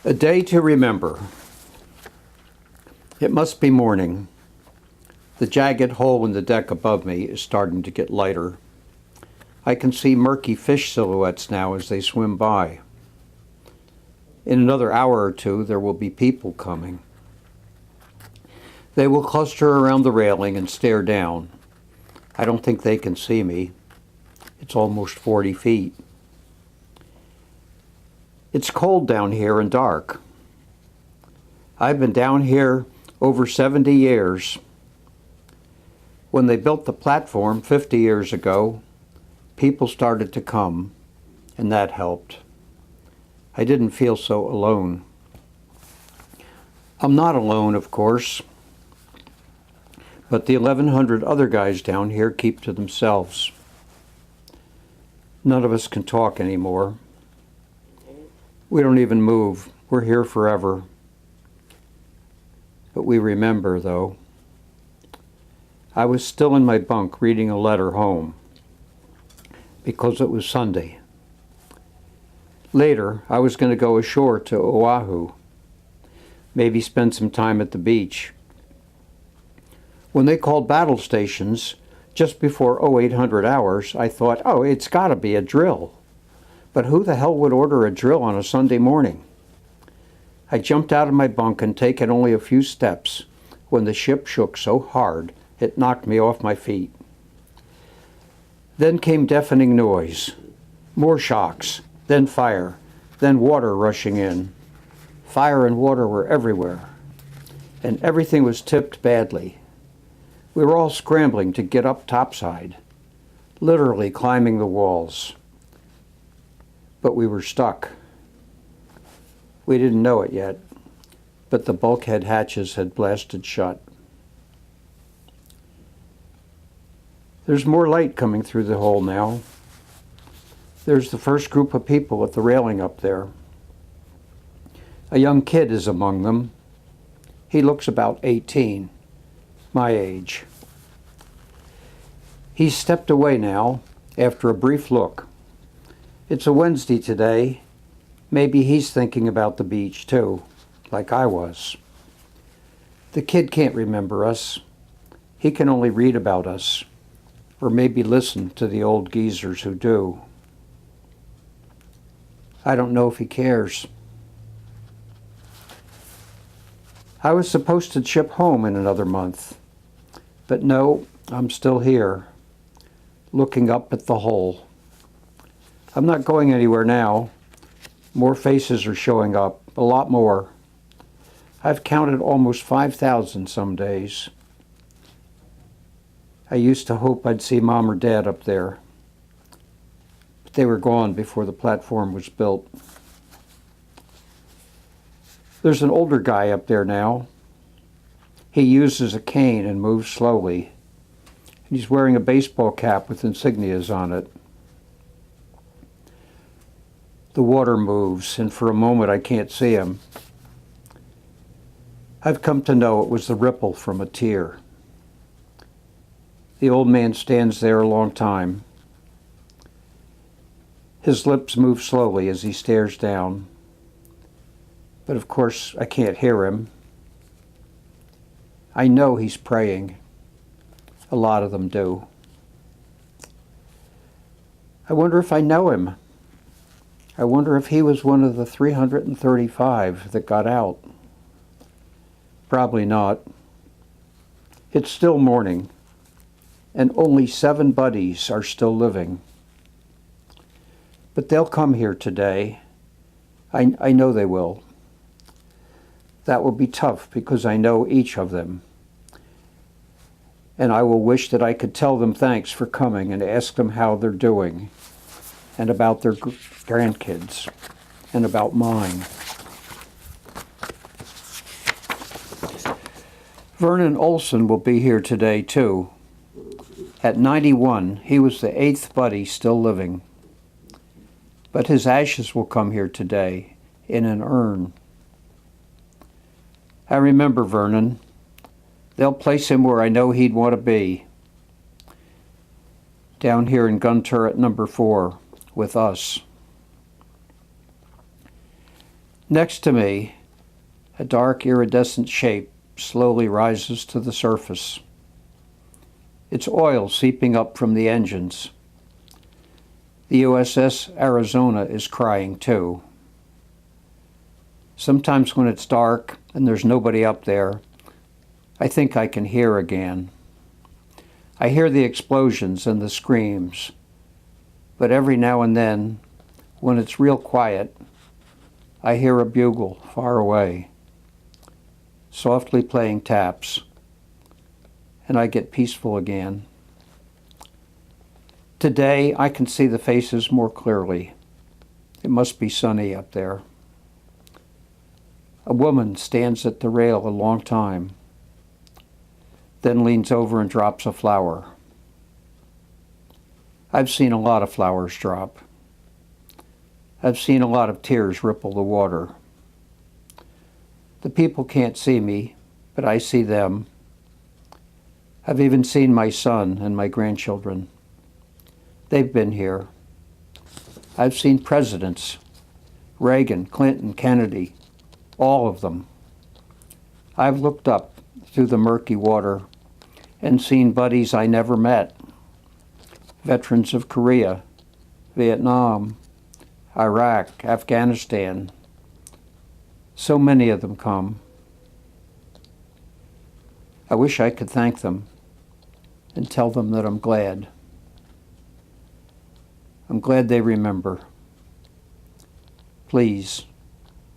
A day to remember. It must be morning. The jagged hole in the deck above me is starting to get lighter. I can see murky fish silhouettes now as they swim by. In another hour or two, there will be people coming. They will cluster around the railing and stare down. I don't think they can see me. It's almost 40 feet. It's cold down here and dark. I've been down here over 70 years. When they built the platform 50 years ago, people started to come, and that helped. I didn't feel so alone. I'm not alone, of course, but the 1,100 other guys down here keep to themselves. None of us can talk anymore. We don't even move. We're here forever. But we remember, though. I was still in my bunk reading a letter home because it was Sunday. Later, I was going to go ashore to Oahu, maybe spend some time at the beach. When they called battle stations just before 0800 hours, I thought, oh, it's got to be a drill. But who the hell would order a drill on a Sunday morning? I jumped out of my bunk and taken only a few steps when the ship shook so hard it knocked me off my feet. Then came deafening noise, more shocks, then fire, then water rushing in. Fire and water were everywhere, and everything was tipped badly. We were all scrambling to get up topside, literally climbing the walls. But we were stuck. We didn't know it yet, but the bulkhead hatches had blasted shut. There's more light coming through the hole now. There's the first group of people at the railing up there. A young kid is among them. He looks about 18, my age. He's stepped away now after a brief look. It's a Wednesday today. Maybe he's thinking about the beach too, like I was. The kid can't remember us. He can only read about us, or maybe listen to the old geezers who do. I don't know if he cares. I was supposed to ship home in another month, but no, I'm still here, looking up at the hole. I'm not going anywhere now. More faces are showing up, a lot more. I've counted almost 5,000 some days. I used to hope I'd see Mom or Dad up there, but they were gone before the platform was built. There's an older guy up there now. He uses a cane and moves slowly. He's wearing a baseball cap with insignias on it. The water moves, and for a moment I can't see him. I've come to know it was the ripple from a tear. The old man stands there a long time. His lips move slowly as he stares down. But of course, I can't hear him. I know he's praying. A lot of them do. I wonder if I know him. I wonder if he was one of the 335 that got out. Probably not. It's still morning, and only 7 buddies are still living. But they'll come here today. I know they will. That will be tough because I know each of them. And I will wish that I could tell them thanks for coming and ask them how they're doing, and about their grandkids, and about mine. Vernon Olson will be here today, too. At 91, he was the 8th buddy still living. But his ashes will come here today, in an urn. I remember Vernon. They'll place him where I know he'd want to be. Down here in gun turret number 4, with us. Next to me, a dark iridescent shape slowly rises to the surface. It's oil seeping up from the engines. The USS Arizona is crying too. Sometimes when it's dark and there's nobody up there, I think I can hear again. I hear the explosions and the screams, but every now and then, when it's real quiet, I hear a bugle far away, softly playing taps, and I get peaceful again. Today, I can see the faces more clearly. It must be sunny up there. A woman stands at the rail a long time, then leans over and drops a flower. I've seen a lot of flowers drop. I've seen a lot of tears ripple the water. The people can't see me, but I see them. I've even seen my son and my grandchildren. They've been here. I've seen presidents, Reagan, Clinton, Kennedy, all of them. I've looked up through the murky water and seen buddies I never met, veterans of Korea, Vietnam, Iraq, Afghanistan. So many of them come. I wish I could thank them and tell them that I'm glad. I'm glad they remember. Please,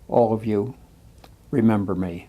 all of you, remember me.